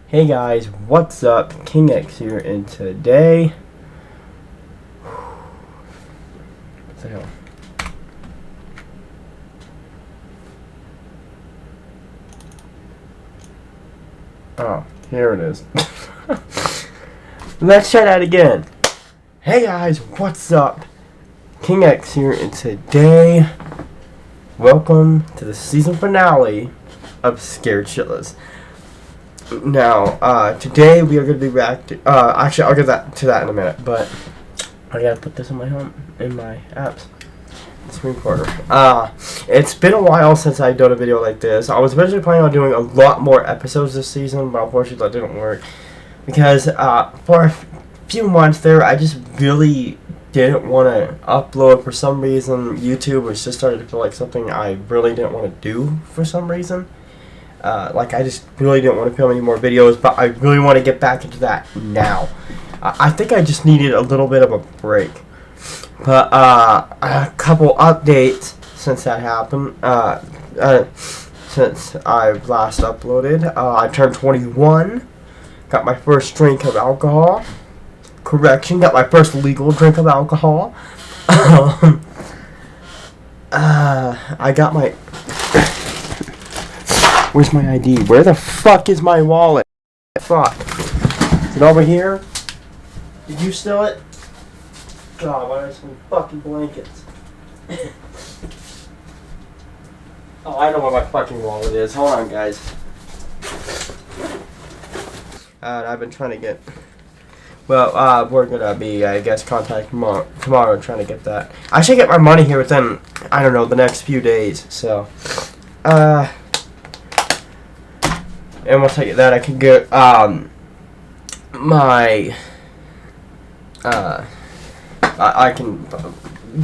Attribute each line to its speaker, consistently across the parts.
Speaker 1: Hey guys, what's up? King X here, and today, what the hell? Oh, here it is. Let's try that again. Hey guys, what's up? King X here, and today, welcome to the season finale of Scared Shitless. Now, today we are going to be reacting. Actually, I'll get to that in a minute, but I gotta put this in my apps. Screen recorder. It's been a while since I've done a video like this. I was originally planning on doing a lot more episodes this season, but unfortunately that didn't work because for a few months there, I just really didn't want to upload for some reason. YouTube was just starting to feel like something I really didn't want to do for some reason. I just really didn't want to film any more videos, but I really want to get back into that now. I think I just needed a little bit of a break. But a couple updates since that happened. Since I last uploaded, I turned 21. Got my first drink of alcohol. Correction, got my first legal drink of alcohol. I got my... Where's my ID? Where the fuck is my wallet? Fuck. Is it over here? Did you steal it? God, why are there so many fucking blankets? Oh, I know where my fucking wallet is. Hold on, guys. I've been trying to get... Well, we're gonna be, I guess, contact tomorrow trying to get that. I should get my money here within, I don't know, the next few days, so... And once I get that, I can get, I can,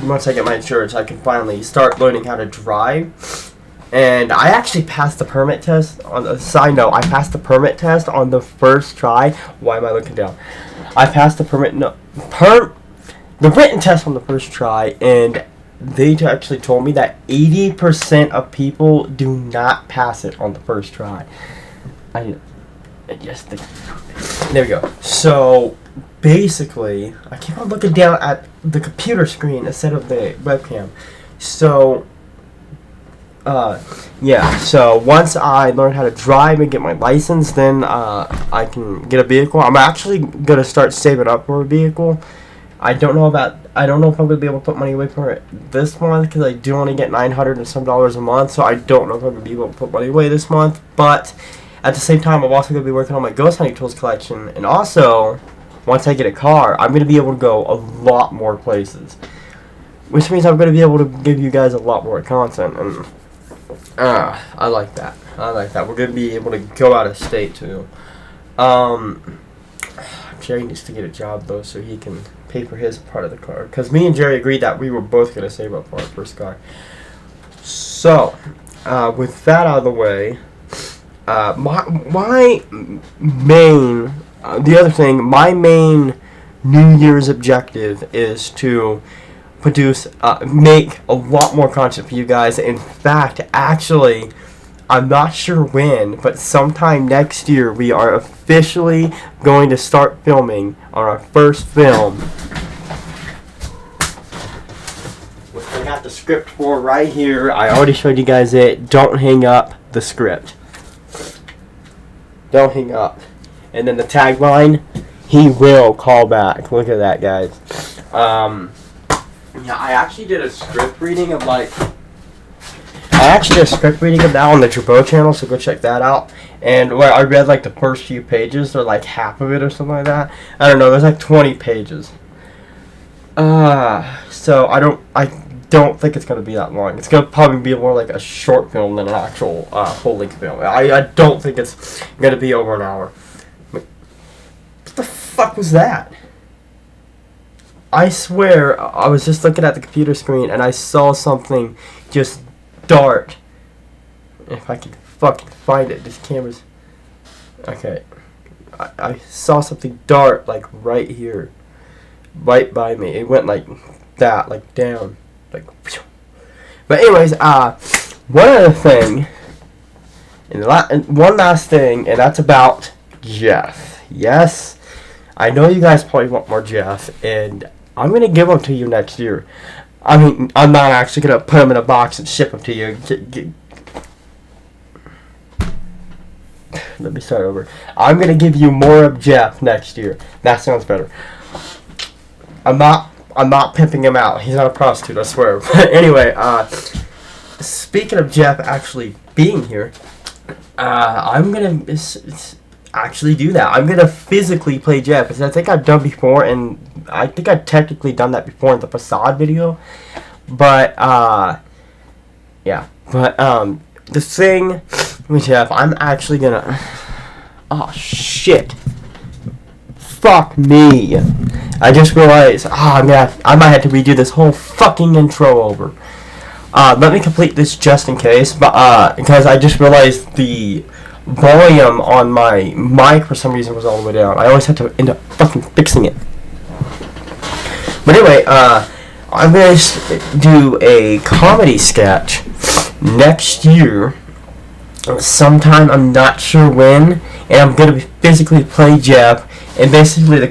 Speaker 1: once I get my insurance, I can finally start learning how to drive. And I actually passed the permit test. On a side note, I passed the permit test on the first try. Why am I looking down? I passed the the written test on the first try, and they actually told me that 80% of people do not pass it on the first try. There we go. So basically, I keep on looking down at the computer screen instead of the webcam. So yeah. So once I learn how to drive and get my license, then I can get a vehicle. I'm actually gonna start saving up for a vehicle. I don't know if I'm gonna be able to put money away for it this month because I do only get $900 and some a month. So I don't know if I'm gonna be able to put money away this month, but at the same time, I'm also going to be working on my ghost hunting tools collection. And also, once I get a car, I'm going to be able to go a lot more places. Which means I'm going to be able to give you guys a lot more content. And I like that. We're going to be able to go out of state, too. Jerry needs to get a job, though, so he can pay for his part of the car. Because me and Jerry agreed that we were both going to save up for our first car. So, with that out of the way... my main New Year's objective is to make a lot more content for you guys. In fact, actually, I'm not sure when, but sometime next year, we are officially going to start filming on our first film. Which I got the script for right here. I already showed you guys it. Don't hang up the script. Don't hang up. And then the tagline, he will call back. Look at that, guys. Yeah, I actually did a script reading of that on the Jabot channel, so go check that out. And where I read like the first few pages, or like half of it or something like that. I don't know, there's like 20 pages. So I don't think it's going to be that long. It's going to probably be more like a short film than an actual full-length film. I don't think it's going to be over an hour. What the fuck was that? I swear, I was just looking at the computer screen and I saw something just dart. If I can fucking find it, this camera's... Okay. I saw something dart, like, right here. Right by me. It went like that, like down. Like, but anyways, one other thing, and one last thing, and that's about Jeff. Yes, I know you guys probably want more Jeff, and I'm gonna give them to you next year. I mean, I'm not actually gonna put them in a box and ship them to you. Let me start over. I'm gonna give you more of Jeff next year. That sounds better. I'm not pimping him out. He's not a prostitute, I swear. But anyway, speaking of Jeff actually being here, I'm gonna actually do that. I'm gonna physically play Jeff, because I think I've done before, and I think I've technically done that before in the facade video. But yeah. But the thing with Jeff, I'm actually gonna. Oh shit. Fuck me. I just realized, I might have to redo this whole fucking intro over. Let me complete this just in case, but because I just realized the volume on my mic for some reason was all the way down. I always have to end up fucking fixing it. But anyway, I'm going to do a comedy sketch next year, sometime, I'm not sure when, and I'm going to physically play Jeff. And basically the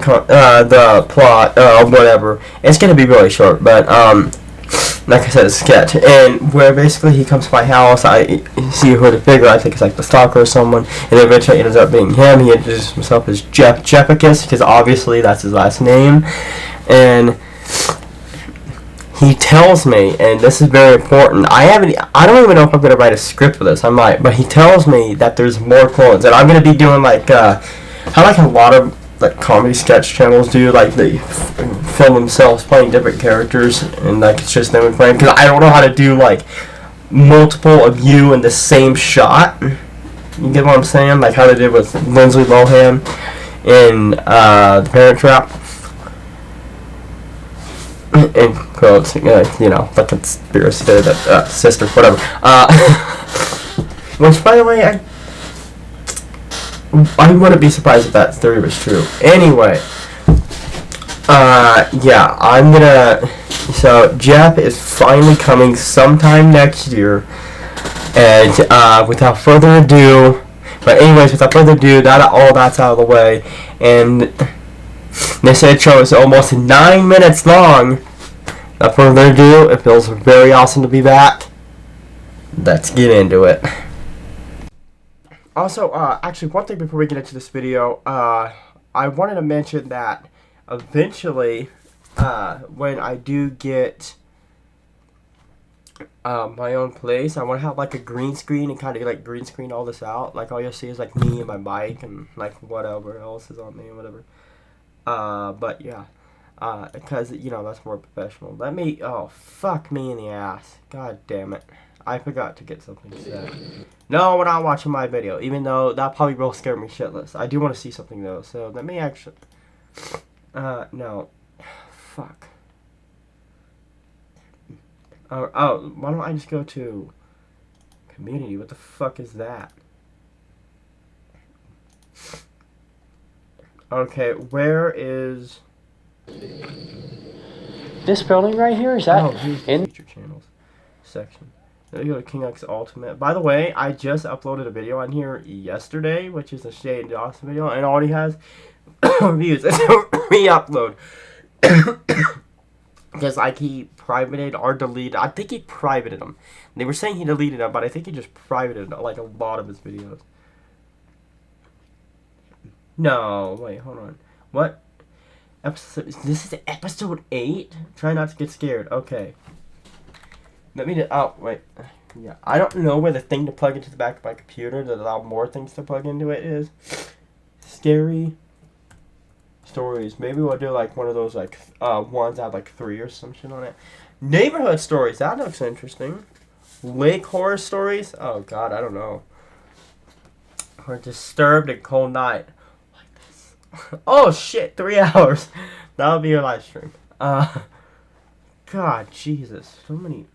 Speaker 1: plot, whatever, it's going to be really short, but, like I said, it's a sketch, and where basically he comes to my house, I see who to figure, I think it's like the stalker or someone, and then eventually it ends up being him. He introduces himself as Jefficus, because obviously that's his last name, and he tells me, and this is very important, I don't even know if I'm going to write a script for this, I might, but he tells me that there's more clones, and I'm going to be doing like, how like a lot of like comedy sketch channels do, like they film themselves playing different characters, and like it's just them playing, because I don't know how to do like multiple of you in the same shot. You get what I'm saying? Like how they did with Lindsay Lohan in The Parent Trap. In quotes, you know, like conspiracy theory that sister, whatever. Which, by the way, I wouldn't be surprised if that theory was true. Anyway, yeah, I'm gonna. So Jeff is finally coming sometime next year, and without further ado, all that's out of the way, and this intro is almost 9 minutes long. Without further ado, it feels very awesome to be back. Let's get into it. Also, actually, one thing before we get into this video, I wanted to mention that eventually, when I do get my own place, I want to have like a green screen and kind of like green screen all this out. Like all you'll see is like me and my mic and like whatever else is on me and whatever. But yeah, because you know that's more professional. Oh fuck me in the ass. God damn it. I forgot to get something set. No, we're not watching my video, even though that probably will scare me shitless. I do want to see something though, so let me actually. No. Fuck. Oh, why don't I just go to community? What the fuck is that? Okay, where is this building right here? Is that in feature channels section? There you go to King X Ultimate. By the way, I just uploaded a video on here yesterday, which is a Shade and Dawson video, and it already has views. It's a re-upload. Because like he privated or deleted. I think he privated them. They were saying he deleted them, but I think he just privated like a lot of his videos. No, wait, hold on. What episode? This is episode 8? Try not to get scared. Okay. Let me. Oh wait. Yeah, I don't know where the thing to plug into the back of my computer that allow more things to plug into it is. Scary stories. Maybe we'll do like one of those like ones that have like 3 or some shit on it. Neighborhood stories. That looks interesting. Lake horror stories. Oh god, I don't know. Or disturbed and cold night. Like this. Oh shit, 3 hours. That'll be your live stream. God, Jesus, so many.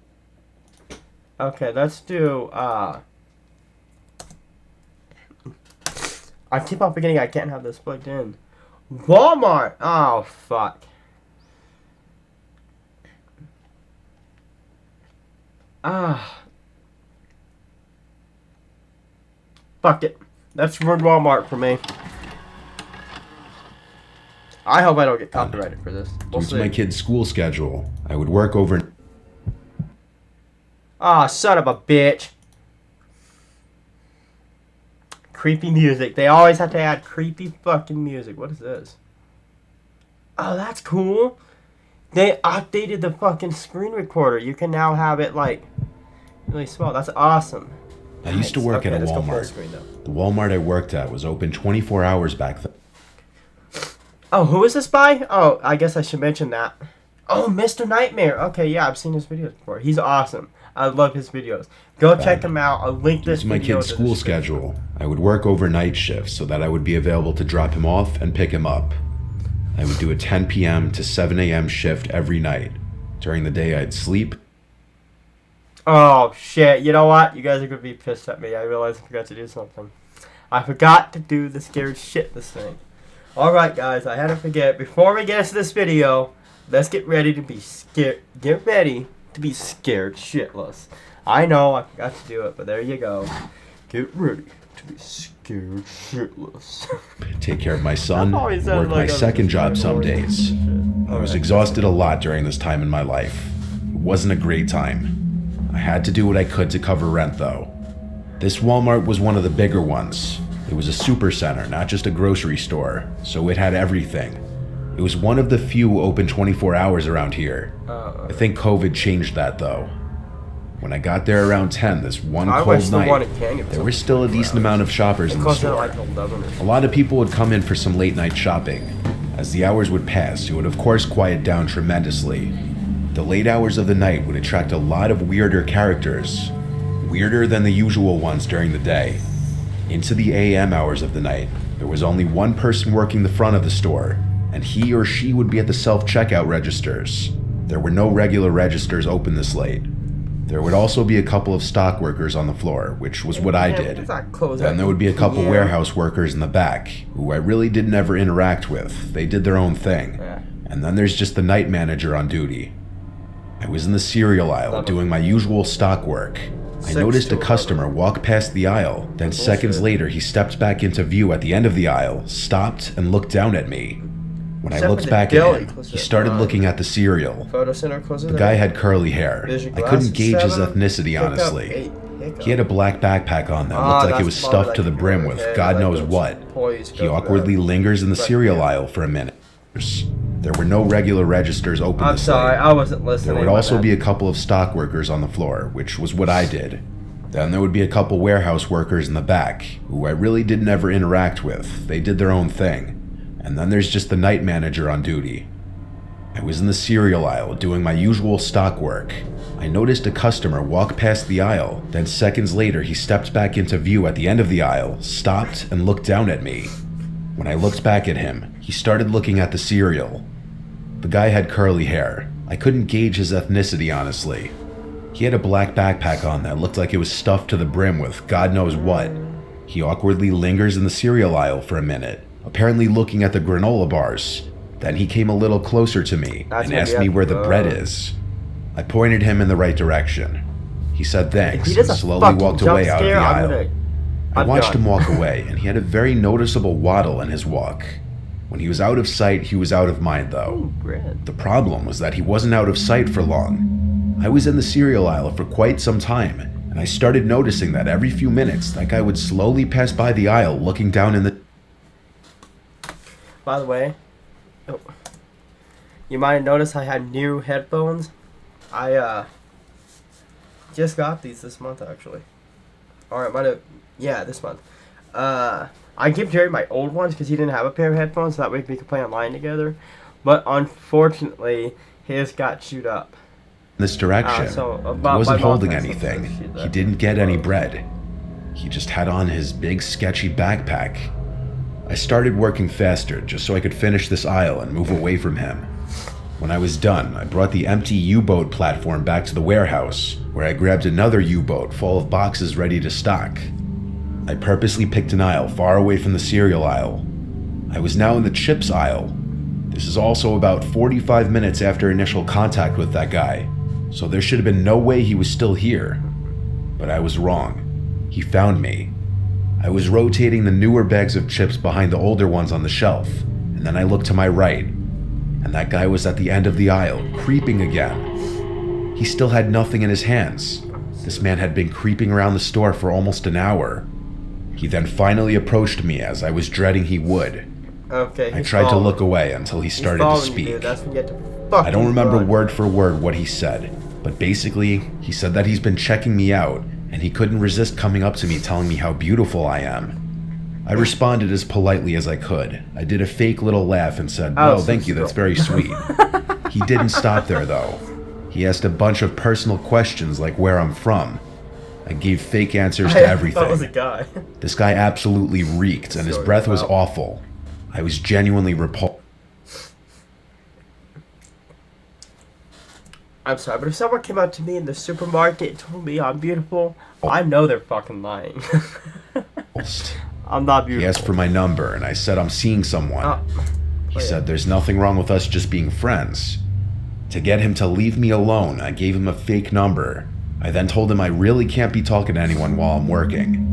Speaker 1: Okay, let's do, I keep on forgetting I can't have this plugged in. Walmart! Oh, fuck. Fuck it. That's Walmart for me. I hope I don't get copyrighted for this.
Speaker 2: Due to my kid's school schedule, I would work over...
Speaker 1: Ah, son of a bitch. Creepy music. They always have to add creepy fucking music. What is this? Oh, that's cool. They updated the fucking screen recorder. You can now have it, like, really small. That's awesome.
Speaker 2: I used to work at a Walmart. The Walmart I worked at was open 24 hours back then.
Speaker 1: Oh, who is this by? Oh, I guess I should mention that. Oh, Mr. Nightmare. Okay, yeah, I've seen his videos before. He's awesome. I love his videos. Go check him out. I'll link this
Speaker 2: video. Due to my kid's school schedule, I would work overnight shifts so that I would be available to drop him off and pick him up. I would do a 10 p.m. to 7 a.m. shift every night. During the day, I'd sleep.
Speaker 1: Oh, shit. You know what? You guys are going to be pissed at me. I realized I forgot to do something. I forgot to do the scared shitless thing. Alright, guys. I had to forget. Before we get into this video, let's get ready to be scared. Get ready to be scared shitless. I know I forgot to do it, but there you go. Get ready to be scared shitless.
Speaker 2: Take care of my son. Work my second job some days. I was exhausted a lot during this time in my life. It wasn't a great time. I had to do what I could to cover rent, though. This Walmart was one of the bigger ones. It was a super center, not just a grocery store, so it had everything. It was one of the few open 24 hours around here. I think COVID changed that, though. When I got there around 10 this one cold night, there was still a decent amount of shoppers in the store. A lot of people would come in for some late night shopping. As the hours would pass, it would of course quiet down tremendously. The late hours of the night would attract a lot of weirder characters, weirder than the usual ones during the day. Into the AM hours of the night, there was only one person working the front of the store, and he or she would be at the self-checkout registers. There were no regular registers open this late. There would also be a couple of stock workers on the floor, which was what I did. Then there would be a couple warehouse workers in the back, who I really didn't ever interact with. They did their own thing. And then there's just the night manager on duty. I was in the cereal aisle doing my usual stock work. I noticed a customer walk past the aisle, then seconds later he stepped back into view at the end of the aisle, stopped, and looked down at me. When I looked back at him, he started looking at the cereal. The guy had curly hair. I couldn't gauge his ethnicity, honestly. He had a black backpack on that looked like it was stuffed to the brim with God knows what. He awkwardly lingers in the cereal aisle for a minute. There were no regular registers open this late.
Speaker 1: I wasn't listening.
Speaker 2: There would also be a couple of stock workers on the floor, which was what I did. Then there would be a couple warehouse workers in the back, who I really didn't ever interact with. They did their own thing. And then there's just the night manager on duty. I was in the cereal aisle doing my usual stock work. I noticed a customer walk past the aisle, then seconds later he stepped back into view at the end of the aisle, stopped, and looked down at me. When I looked back at him, he started looking at the cereal. The guy had curly hair. I couldn't gauge his ethnicity, honestly. He had a black backpack on that looked like it was stuffed to the brim with God knows what. He awkwardly lingers in the cereal aisle for a minute, apparently looking at the granola bars. Then he came a little closer to me and asked me where the bread is. I pointed him in the right direction. He said thanks and slowly walked away out of the aisle. I watched him walk away, and he had a very noticeable waddle in his walk. When he was out of sight, he was out of mind, though. The problem was that he wasn't out of sight for long. I was in the cereal aisle for quite some time, and I started noticing that every few minutes, that guy would slowly pass by the aisle looking down in the...
Speaker 1: By the way, you might have noticed I had new headphones. I just got these this month, actually. Or it might have... Yeah, this month. I gave Jerry my old ones because he didn't have a pair of headphones, so that way we could play online together. But unfortunately, his got chewed up.
Speaker 2: This direction. He wasn't holding anything. He didn't get any bread. He just had on his big sketchy backpack. I started working faster just so I could finish this aisle and move away from him. When I was done, I brought the empty U-boat platform back to the warehouse, where I grabbed another U-boat full of boxes ready to stock. I purposely picked an aisle far away from the cereal aisle. I was now in the chips aisle. This is also about 45 minutes after initial contact with that guy, so there should have been no way he was still here. But I was wrong. He found me. I was rotating the newer bags of chips behind the older ones on the shelf, and and then I looked to my right, and that guy was at the end of the aisle, creeping again. He still had nothing in his hands. This man had been creeping around the store for almost an hour. He then finally approached me as I was dreading he would.
Speaker 1: Okay.
Speaker 2: I tried to look away until he started to speak. I don't remember word for word what he said, but basically, he said that he's been checking me out, and he couldn't resist coming up to me telling me how beautiful I am. I responded as politely as I could. I did a fake little laugh and said, "Oh, thank you, that's very sweet." He didn't stop there, though. He asked a bunch of personal questions like where I'm from. I gave fake answers to everything.
Speaker 1: That was a guy.
Speaker 2: This guy absolutely reeked, and his breath was awful. I was genuinely repulsed.
Speaker 1: I'm sorry, but if someone came up to me in the supermarket and told me I'm beautiful, I know they're fucking lying. I'm not beautiful.
Speaker 2: He asked for my number, and I said I'm seeing someone. He said there's nothing wrong with us just being friends. To get him to leave me alone, I gave him a fake number. I then told him I really can't be talking to anyone while I'm working.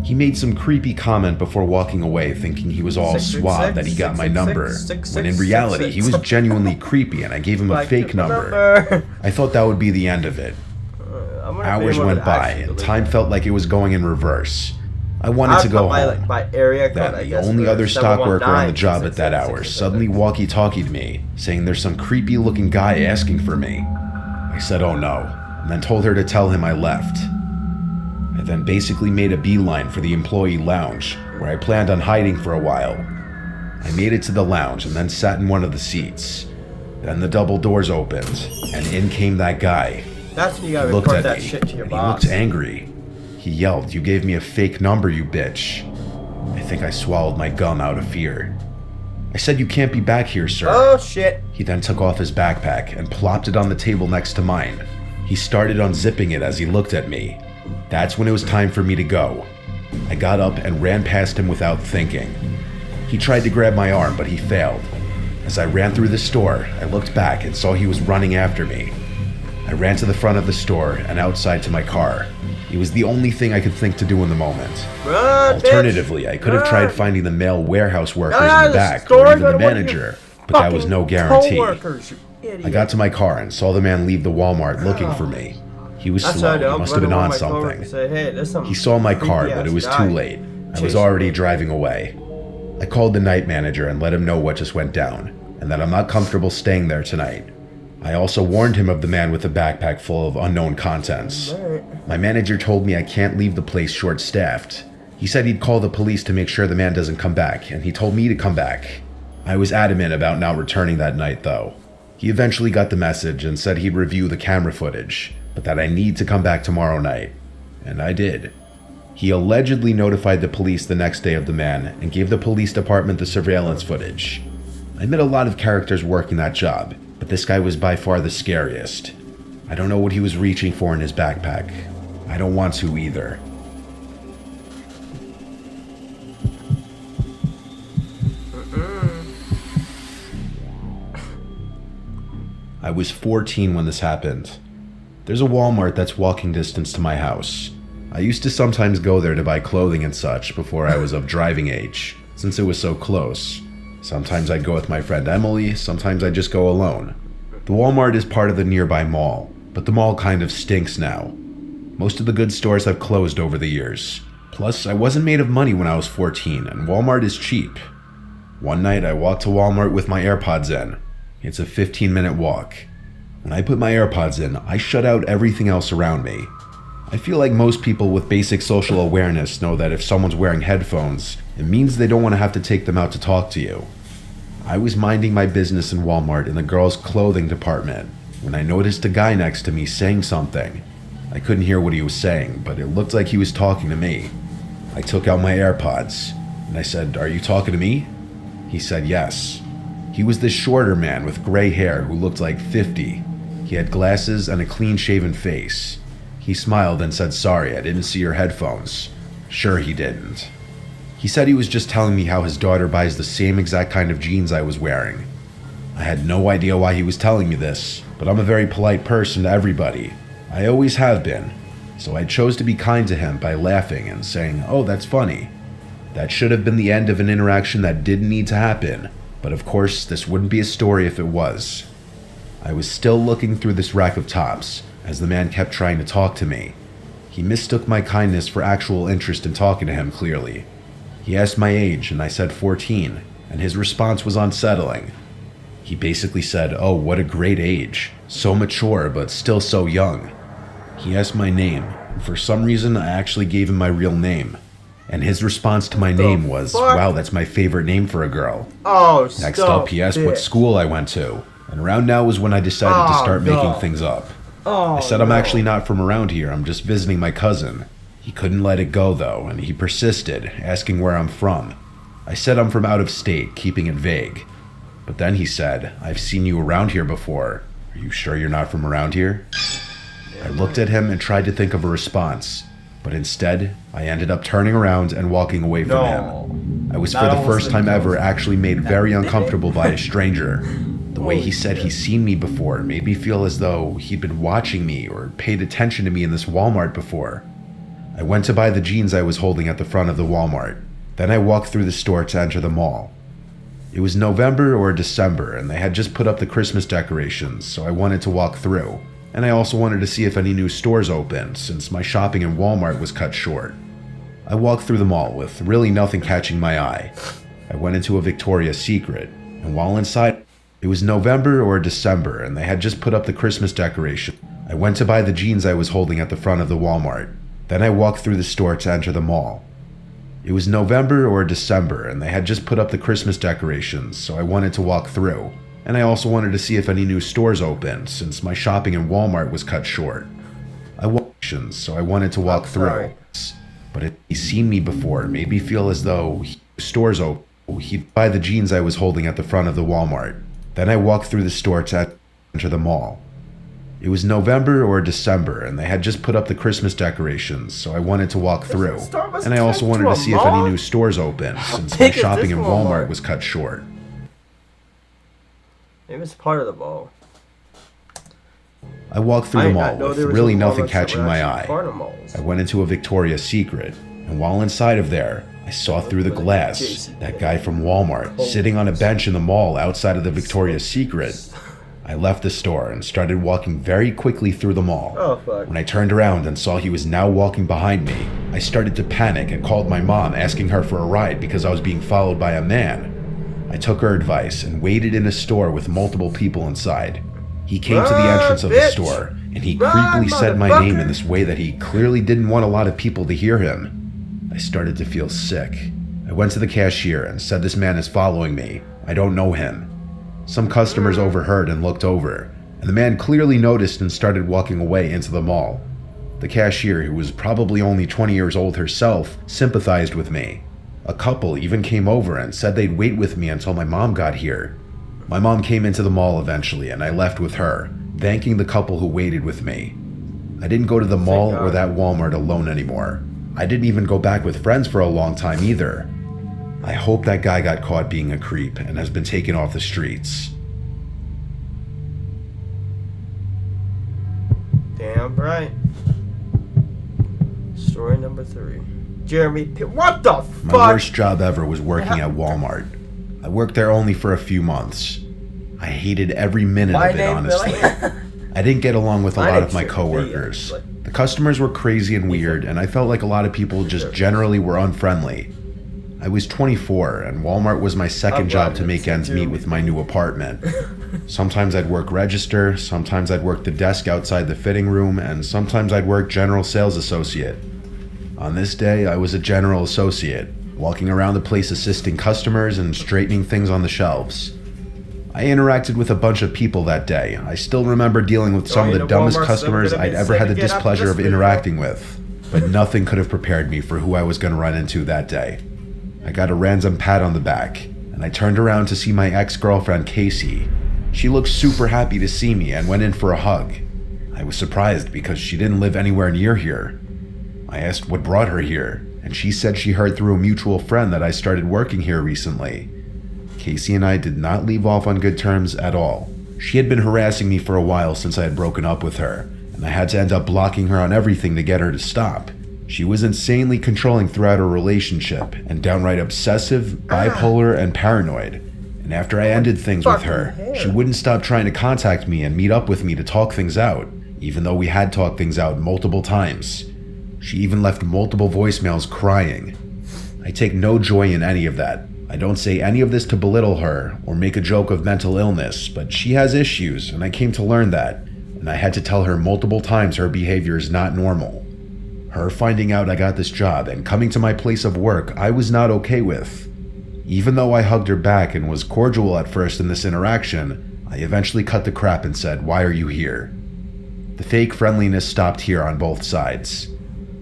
Speaker 2: He made some creepy comment before walking away, thinking he was all suave that he got my number, when in reality he was genuinely creepy and I gave him a fake number. I thought that would be the end of it. Hours went by and time felt like it was going in reverse. I wanted to go home. Then the only other stock worker on the job at that hour suddenly walkie-talkied me, saying there's some creepy looking guy asking for me. I said oh no, and then told her to tell him I left. I then basically made a beeline for the employee lounge, where I planned on hiding for a while. I made it to the lounge and then sat in one of the seats. Then the double doors opened, and in came that guy.
Speaker 1: That's when you gotta report that shit to your boss.
Speaker 2: He looked angry. He yelled, "You gave me a fake number, you bitch." I think I swallowed my gum out of fear. I said, "You can't be back here, sir."
Speaker 1: Oh shit.
Speaker 2: He then took off his backpack and plopped it on the table next to mine. He started unzipping it as he looked at me. That's when it was time for me to go. I got up and ran past him without thinking. He tried to grab my arm, but he failed. As I ran through the store, I looked back and saw he was running after me. I ran to the front of the store and outside to my car. It was the only thing I could think to do in the moment. Alternatively, I could have tried finding the male warehouse workers in the back or even the manager, but that was no guarantee. I got to my car and saw the man leave the Walmart looking for me. He was slow. He must have been on something. He saw my car, but it was too late. I was already driving away. I called the night manager and let him know what just went down, and that I'm not comfortable staying there tonight. I also warned him of the man with the backpack full of unknown contents. My manager told me I can't leave the place short-staffed. He said he'd call the police to make sure the man doesn't come back, and he told me to come back. I was adamant about not returning that night, though. He eventually got the message and said he'd review the camera footage, but that I need to come back tomorrow night. And I did. He allegedly notified the police the next day of the man and gave the police department the surveillance footage. I met a lot of characters working that job, but this guy was by far the scariest. I don't know what he was reaching for in his backpack. I don't want to either. I was 14 when this happened. There's a Walmart that's walking distance to my house. I used to sometimes go there to buy clothing and such before I was of driving age, since it was so close. Sometimes I'd go with my friend Emily, sometimes I'd just go alone. The Walmart is part of the nearby mall, but the mall kind of stinks now. Most of the good stores have closed over the years. Plus, I wasn't made of money when I was 14, and Walmart is cheap. One night I walked to Walmart with my AirPods in. It's a 15-minute walk. When I put my AirPods in, I shut out everything else around me. I feel like most people with basic social awareness know that if someone's wearing headphones, it means they don't want to have to take them out to talk to you. I was minding my business in Walmart in the girls' clothing department when I noticed a guy next to me saying something. I couldn't hear what he was saying, but it looked like he was talking to me. I took out my AirPods, and I said, "Are you talking to me?" He said yes. He was this shorter man with gray hair who looked like 50. He had glasses and a clean-shaven face. He smiled and said, "Sorry, I didn't see your headphones." Sure he didn't. He said he was just telling me how his daughter buys the same exact kind of jeans I was wearing. I had no idea why he was telling me this, but I'm a very polite person to everybody. I always have been. So I chose to be kind to him by laughing and saying, "Oh, that's funny." That should have been the end of an interaction that didn't need to happen, But of course, this wouldn't be a story if it was. I was still looking through this rack of tops as the man kept trying to talk to me. He mistook my kindness for actual interest in talking to him, clearly. He asked my age, and I said 14, and his response was unsettling. He basically said, "Oh, what a great age. So mature, but still so young." He asked my name, and for some reason I actually gave him my real name. And his response to my name was, "Wow, that's my favorite name for a girl."
Speaker 1: Oh,
Speaker 2: Next up, he asked what school I went to, and around now was when I decided to start making things up. I said I'm actually not from around here, I'm just visiting my cousin. He couldn't let it go though, and he persisted, asking where I'm from. I said I'm from out of state, keeping it vague. But then he said, "I've seen you around here before. Are you sure you're not from around here?" I looked at him and tried to think of a response, but instead, I ended up turning around and walking away from him. I was for the first time ever actually made very uncomfortable by a stranger. The way he said he's seen me before made me feel as though he'd been watching me or paid attention to me in this Walmart before. I went to buy the jeans I was holding at the front of the Walmart. Then I walked through the store to enter the mall. It was November or December, and they had just put up the Christmas decorations, so I wanted to walk through. And I also wanted to see if any new stores opened, since my shopping in Walmart was cut short. I walked through the mall with really nothing catching my eye. I went into a Victoria's Secret, and while inside, it was November or December, and they had just put up the Christmas decoration. I went to buy the jeans I was holding at the front of the Walmart. Then I walked through the store to enter the mall. It was November or December, and they had just put up the Christmas decorations, so I wanted to walk through. And I also wanted to see if any new stores opened, since my shopping in Walmart was cut short. I walked, so I wanted to walk through. But if he'd seen me before, it made me feel as though stores open. He'd buy the jeans I was holding at the front of the Walmart. Then I walked through the store to enter the mall. It was November or December, and they had just put up the Christmas decorations, so I wanted to walk through. And I also wanted to see if any new stores opened, since my shopping in Walmart was cut short.
Speaker 1: It was part of the mall.
Speaker 2: I walked through the mall with really nothing catching my eye. I went into a Victoria's Secret, and while inside of there, I saw through the glass that guy from Walmart sitting on a bench in the mall outside of the Victoria's Secret. I left the store and started walking very quickly through the mall. When I turned around and saw he was now walking behind me, I started to panic and called my mom, asking her for a ride because I was being followed by a man. I took her advice and waited in a store with multiple people inside. He came to the entrance of the store, and he creepily said my name in this way that he clearly didn't want a lot of people to hear him. I started to feel sick. I went to the cashier and said this man is following me. I don't know him. Some customers overheard and looked over, and the man clearly noticed and started walking away into the mall. The cashier, who was probably only 20 years old herself, sympathized with me. A couple even came over and said they'd wait with me until my mom got here. My mom came into the mall eventually, and I left with her, thanking the couple who waited with me. I didn't go to the mall or that Walmart alone anymore. I didn't even go back with friends for a long time either. I hope that guy got caught being a creep and has been taken off the streets.
Speaker 1: Damn right. Story number 3. Jeremy what the fuck?
Speaker 2: My worst job ever was working at Walmart. I worked there only for a few months. I hated every minute of it, honestly. I didn't get along with a lot of my coworkers. The customers were crazy and weird, and I felt like a lot of people just generally were unfriendly. I was 24, and Walmart was my second job to make ends meet with my new apartment. Sometimes I'd work register, sometimes I'd work the desk outside the fitting room, and sometimes I'd work general sales associate. On this day, I was a general associate, walking around the place assisting customers and straightening things on the shelves. I interacted with a bunch of people that day. I still remember dealing with some of the dumbest customers I'd ever had the displeasure of interacting with, but nothing could have prepared me for who I was going to run into that day. I got a random pat on the back, and I turned around to see my ex-girlfriend Casey. She looked super happy to see me and went in for a hug. I was surprised because she didn't live anywhere near here. I asked what brought her here, and she said she heard through a mutual friend that I started working here recently. Casey and I did not leave off on good terms at all. She had been harassing me for a while since I had broken up with her, and I had to end up blocking her on everything to get her to stop. She was insanely controlling throughout our relationship, and downright obsessive, bipolar, and paranoid. And after I ended things with her, she wouldn't stop trying to contact me and meet up with me to talk things out, even though we had talked things out multiple times. She even left multiple voicemails crying. I take no joy in any of that. I don't say any of this to belittle her or make a joke of mental illness, but she has issues, and I came to learn that, and I had to tell her multiple times her behavior is not normal. Her finding out I got this job and coming to my place of work I was not okay with. Even though I hugged her back and was cordial at first in this interaction, I eventually cut the crap and said, "Why are you here?" The fake friendliness stopped here on both sides.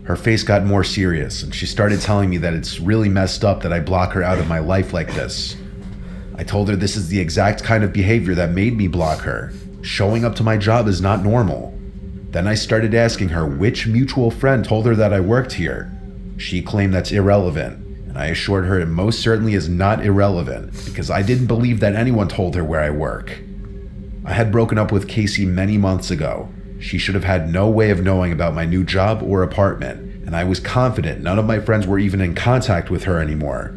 Speaker 2: Her face got more serious, and she started telling me that it's really messed up that I block her out of my life like this. I told her this is the exact kind of behavior that made me block her. Showing up to my job is not normal. Then I started asking her which mutual friend told her that I worked here. She claimed that's irrelevant, and I assured her it most certainly is not irrelevant, because I didn't believe that anyone told her where I work. I had broken up with Casey many months ago. She should have had no way of knowing about my new job or apartment, and I was confident none of my friends were even in contact with her anymore.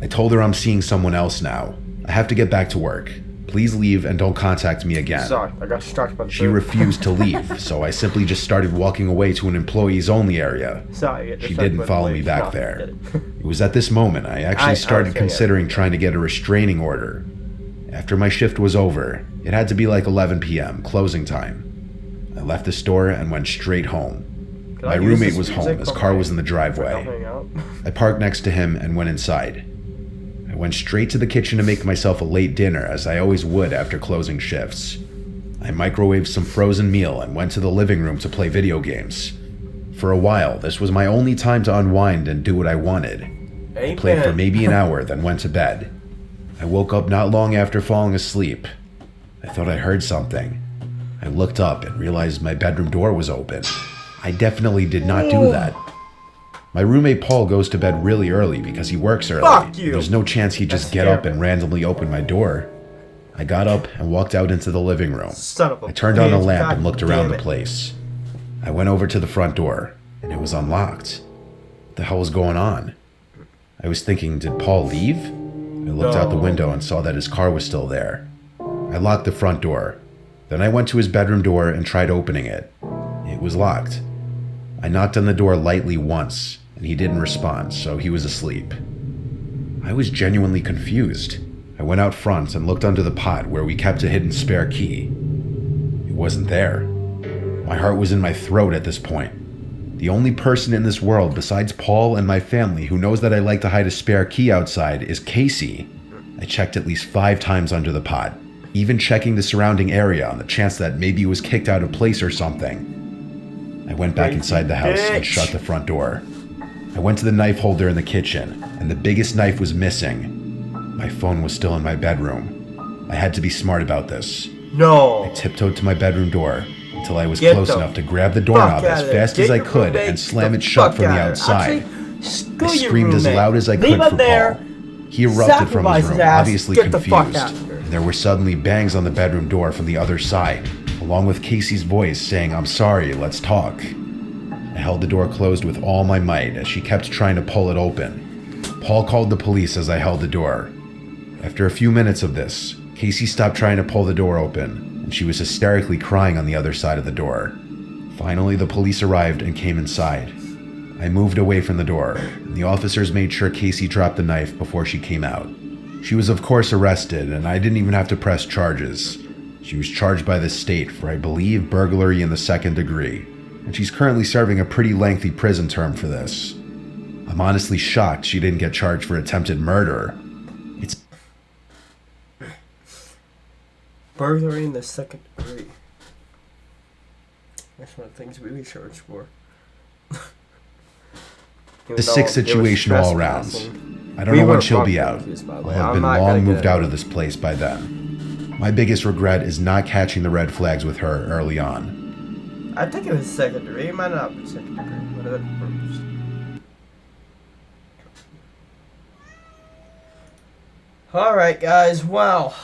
Speaker 2: I told her I'm seeing someone else now. I have to get back to work. Please leave and don't contact me again.
Speaker 1: Sorry, I got distracted by the
Speaker 2: She refused to leave, so I simply just started walking away to an employees only area.
Speaker 1: Sorry,
Speaker 2: she didn't follow me back there. It was at this moment I actually started considering trying to get a restraining order. After my shift was over, it had to be like 11 p.m., closing time. I left the store and went straight home. My roommate was home. His car was in the driveway. I parked next to him and went inside. I went straight to the kitchen to make myself a late dinner, as I always would after closing shifts. I microwaved some frozen meal and went to the living room to play video games. For a while, this was my only time to unwind and do what I wanted. I played for maybe an hour, then went to bed. I woke up not long after falling asleep. I thought I heard something. I looked up and realized my bedroom door was open. I definitely did not do that. My roommate Paul goes to bed really early because he works early.
Speaker 1: Fuck you.
Speaker 2: There's no chance he'd just get up and randomly open my door. I got up and walked out into the living room. I turned on the lamp and looked around the place. I went over to the front door, and it was unlocked. What the hell was going on? I was thinking, did Paul leave? I looked out the window and saw that his car was still there. I locked the front door. Then I went to his bedroom door and tried opening it. It was locked. I knocked on the door lightly once, and he didn't respond, so he was asleep. I was genuinely confused. I went out front and looked under the pot where we kept a hidden spare key. It wasn't there. My heart was in my throat at this point. The only person in this world besides Paul and my family who knows that I like to hide a spare key outside is Casey. I checked at least 5 times under the pot, even checking the surrounding area on the chance that maybe it was kicked out of place or something. I went back inside the house and shut the front door. I went to the knife holder in the kitchen, and the biggest knife was missing. My phone was still in my bedroom. I had to be smart about this.
Speaker 1: No.
Speaker 2: I tiptoed to my bedroom door until I was close enough to grab the doorknob as fast as I could and slam it shut from the outside. I screamed as loud as I could for Paul. He erupted from his room, obviously confused, and there were suddenly bangs on the bedroom door from the other side, along with Casey's voice saying, "I'm sorry, let's talk." I held the door closed with all my might as she kept trying to pull it open. Paul called the police as I held the door. After a few minutes of this, Casey stopped trying to pull the door open, and she was hysterically crying on the other side of the door. Finally, the police arrived and came inside. I moved away from the door, and the officers made sure Casey dropped the knife before she came out. She was of course arrested, and I didn't even have to press charges. She was charged by the state for, I believe, burglary in the 2nd degree, and she's currently serving a pretty lengthy prison term for this. I'm honestly shocked she didn't get charged for attempted murder. It's
Speaker 1: burglary in the 2nd degree. That's one of the things we charge for.
Speaker 2: a sick situation all around. I don't know when she'll be out. I'll have been long moved out of this place by then. My biggest regret is not catching the red flags with her early on.
Speaker 1: I think it was 2nd degree. It might not be 2nd degree. Whatever. Alright guys, well,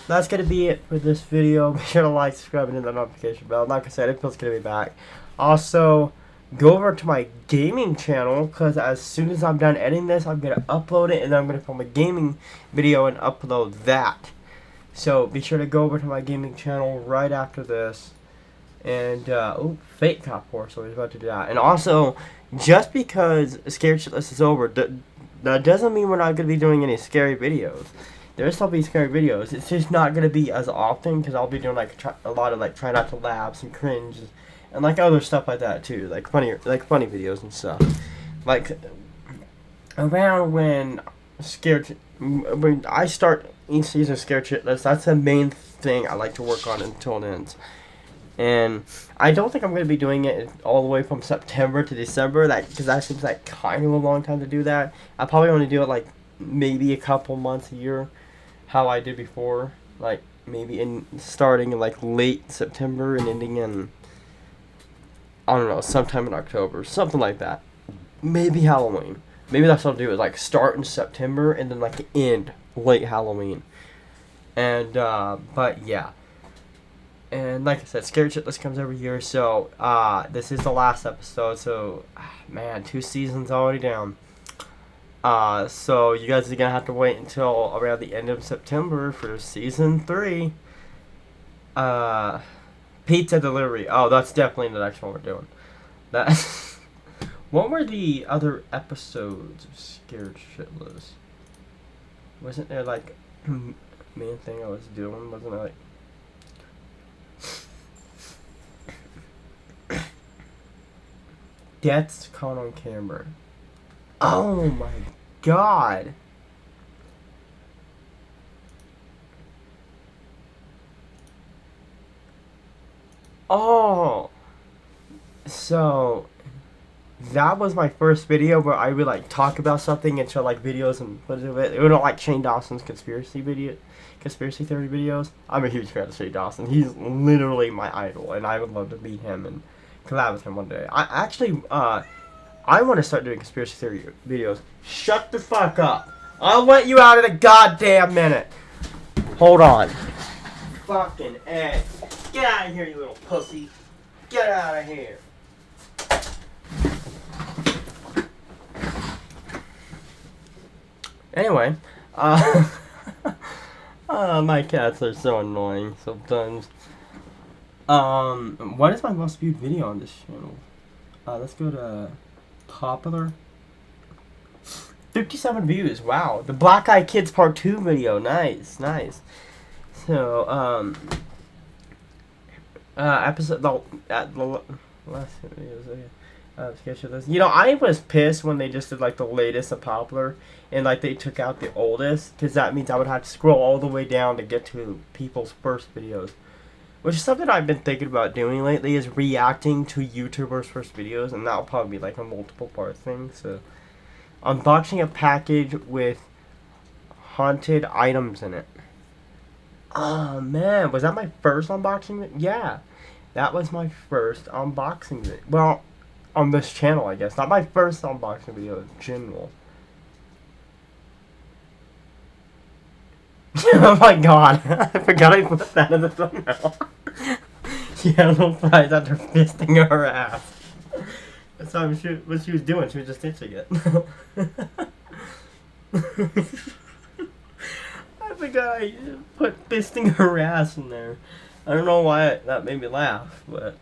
Speaker 1: that's going to be it for this video. Be sure to like, subscribe, and hit the notification bell. Like I said, April's going to be back. Also, go over to my gaming channel, because as soon as I'm done editing this, I'm going to upload it, and then I'm going to film a gaming video and upload that. So be sure to go over to my gaming channel right after this. And, oh, Fate Cop Horse, so I was about to do that. And also, just because Scared Shitless is over, that doesn't mean we're not going to be doing any scary videos. There'll still be scary videos. It's just not going to be as often, because I'll be doing, like, a lot of, like, try not to laugh and cringe, and, like, other stuff like that, too. Like, funny videos and stuff. Like, around when I start each season of Scared Shitless, that's the main thing I like to work on until it ends. And I don't think I'm going to be doing it all the way from September to December, because that seems like kind of a long time to do that. I'll probably only do it like maybe a couple months a year, how I did before, like maybe starting in like late September and ending in, I don't know, sometime in October, something like that. Maybe Halloween. Maybe that's what I'll do, is like start in September and then like end late Halloween. And but yeah. And like I said, Scared Shitless comes every year, so this is the last episode, so man, 2 seasons already down. So you guys are gonna have to wait until around the end of September for season 3. Pizza delivery. Oh, that's definitely the next one we're doing. That. What were the other episodes of Scared Shitless? Wasn't there like main thing I was doing? Wasn't there like? Deaths caught on camera. Oh my god. Oh. So that was my first video where I would like talk about something and show like videos and put it in it. It would like Shane Dawson's conspiracy theory videos. I'm a huge fan of Shane Dawson. He's literally my idol, and I would love to meet him and collab with him one day. I want to start doing conspiracy theory videos. Shut the fuck up. I'll let you out in a goddamn minute. Hold on. Fucking A. Get out of here, you little pussy. Get out of here. Anyway, my cats are so annoying sometimes. What is my most viewed video on this channel? Let's go to popular. 57 views. Wow. The Black Eyed Kids Part 2 video. Nice, nice. So, episode the last videos. Okay. You know, I was pissed when they just did like the latest of popular, and like they took out the oldest, because that means I would have to scroll all the way down to get to people's first videos. Which is something I've been thinking about doing lately, is reacting to YouTubers' first videos, and that'll probably be like a multiple part thing. So, unboxing a package with haunted items in it. Oh man, was that my first unboxing? Yeah, that was my first unboxing video. Well, on this channel, I guess. Not my first unboxing video in general. Oh my god, I forgot I put that in the thumbnail. Yellow fries after fisting her ass. That's what she was doing, she was just itching it. I forgot I put fisting her ass in there. I don't know why that made me laugh, but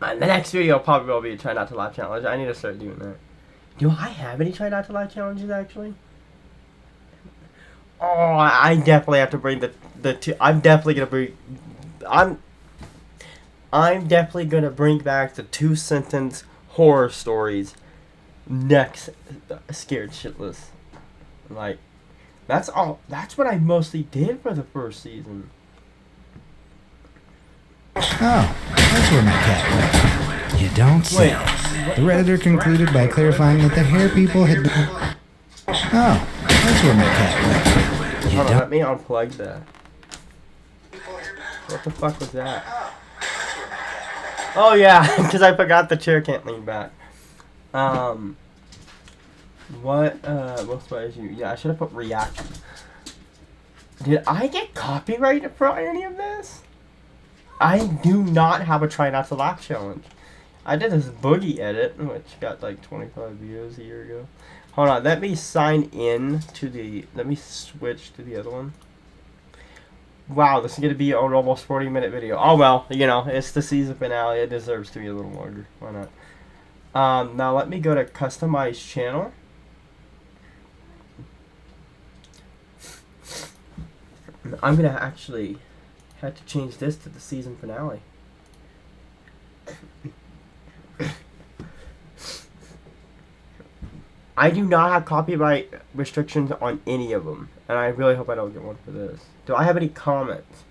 Speaker 1: the next video probably will be a try not to laugh challenge. I need to start doing that. Do I have any try not to laugh challenges actually? Oh, I definitely have to bring the two. I'm definitely gonna bring back the 2-sentence horror stories next Scared Shitless. Like, that's all. That's what I mostly did for the first season.
Speaker 3: Oh, that's where my cat went. You don't say. The Redditor concluded by clarifying that the hair people had been... Oh, that's where my cat went.
Speaker 1: Hold on, let me unplug that. What the fuck was that? Oh yeah, because I forgot the chair can't lean back. What inspires you? Yeah, I should have put reaction. Did I get copyrighted for any of this? I do not have a try not to laugh challenge. I did this boogie edit, which got like 25 views a year ago. Hold on, let me sign in to the... Let me switch to the other one. Wow, this is going to be an almost 40-minute video. Oh, well, you know, it's the season finale. It deserves to be a little longer. Why not? Now, let me go to Customize Channel. I'm going to actually have to change this to the season finale. I do not have copyright restrictions on any of them, and I really hope I don't get one for this. Do I have any comments?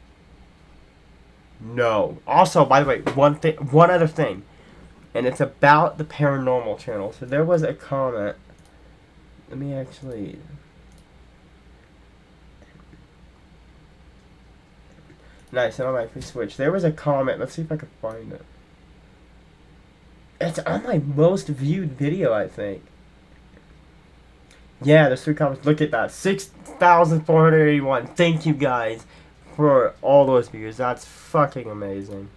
Speaker 1: No. Also, by the way, one other thing, and it's about the paranormal channel. So there was a comment. Let me actually... Nice, and I'm actually switched. There was a comment. Let's see if I can find it. It's on my most viewed video, I think. Yeah, there's 3 comments. Look at that. 6,481. Thank you guys for all those views. That's fucking amazing.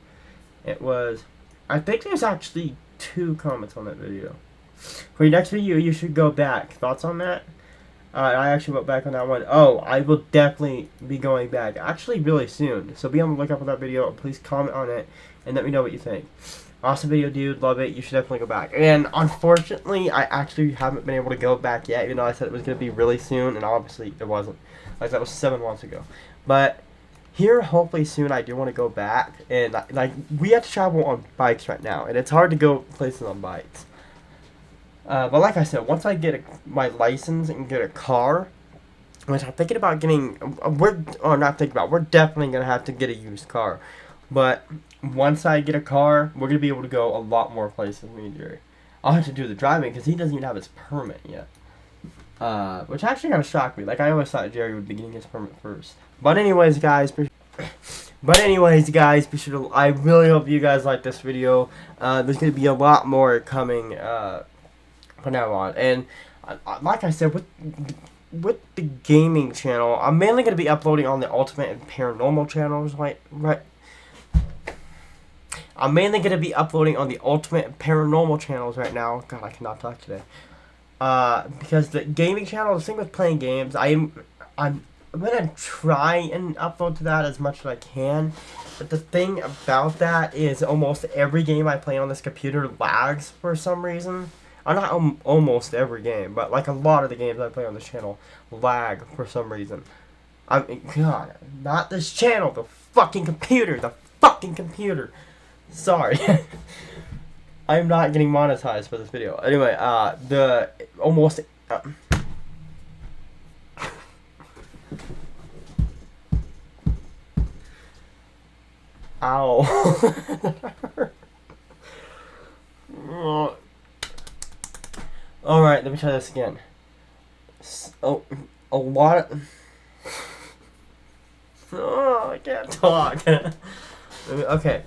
Speaker 1: It was... I think there's actually 2 comments on that video. For your next video, you should go back. Thoughts on that? I actually went back on that one. Oh, I will definitely be going back. Actually, really soon. So be on the lookout for that video. Please comment on it and let me know what you think. Awesome video, dude. Love it. You should definitely go back. And unfortunately, I actually haven't been able to go back yet, even though I said it was going to be really soon, and obviously it wasn't. Like, that was 7 months ago. But here, hopefully soon, I do want to go back. And, like, we have to travel on bikes right now, and it's hard to go places on bikes. But like I said, once I get my license and get a car, which I'm thinking about getting, we're definitely going to have to get a used car. But once I get a car, we're going to be able to go a lot more places, me and Jerry. I'll have to do the driving because he doesn't even have his permit yet. Which actually kind of shocked me. Like, I always thought Jerry would be getting his permit first. But anyways, guys, be sure to, I really hope you guys like this video. There's going to be a lot more coming from now on. And like I said, with the gaming channel, I'm mainly going to be uploading on the Ultimate and Paranormal channels, right? I'm mainly going to be uploading on the Ultimate and Paranormal channels right now. God, I cannot talk today. Because the gaming channel, the thing with playing games, I'm going to try and upload to that as much as I can. But the thing about that is almost every game I play on this computer lags for some reason. Not almost every game, but like a lot of the games I play on this channel lag for some reason. I mean, God, not this channel, the fucking computer, Sorry. I'm not getting monetized for this video. Anyway, the almost... Ow. Alright, let me try this again. Oh, a lot of... Oh, I can't talk. Okay.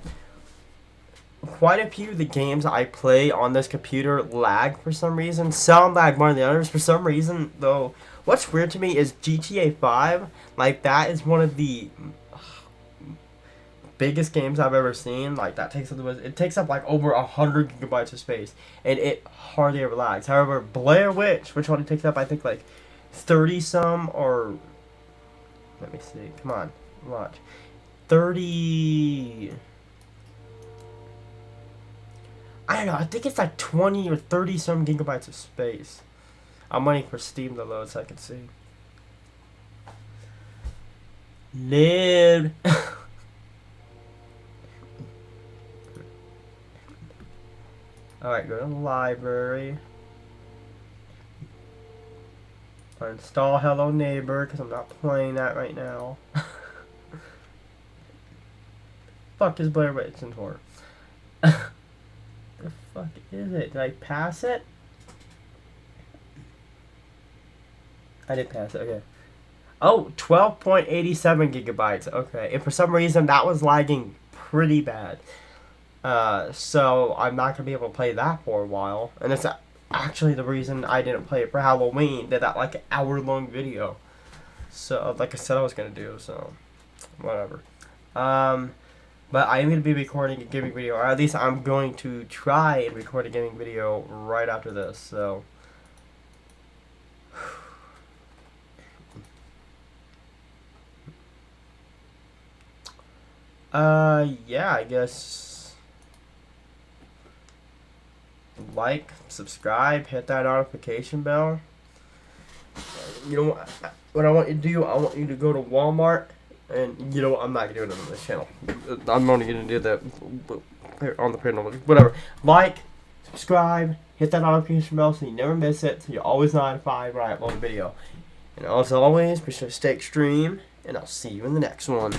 Speaker 1: Quite a few of the games I play on this computer lag for some reason. Some lag more than others. For some reason, though, what's weird to me is GTA 5. Like, that is one of the biggest games I've ever seen. Like, that takes up like over 100 gigabytes of space, and it hardly ever lags. However, Blair Witch, which one takes up, I think, like 30 some, or let me see, come on, watch, 30, I don't know, I think it's like 20 or 30 some gigabytes of space. I'm waiting for Steam to load so I can see. Load. Alright, go to the library. Install Hello Neighbor, because I'm not playing that right now. Fuck is Blair Witch in for? The fuck is it? Did I pass it? I did pass it, okay. Oh, 12.87 gigabytes. Okay, and for some reason that was lagging pretty bad. So I'm not gonna be able to play that for a while, and it's actually the reason I didn't play it for Halloween. Did that like an hour-long video. So like I said I was gonna do, so whatever. But I am going to be recording a gaming video, or at least I'm going to try and record a gaming video right after this, so. Yeah, I guess. Like, subscribe, hit that notification bell. You know what I want you to do? I want you to go to Walmart. And you know what? I'm not going to do it on this channel. I'm only going to do that on the panel. Whatever. Like, subscribe, hit that notification bell so you never miss it. So you're always notified when I upload a video. And as always, be sure to stay extreme. And I'll see you in the next one.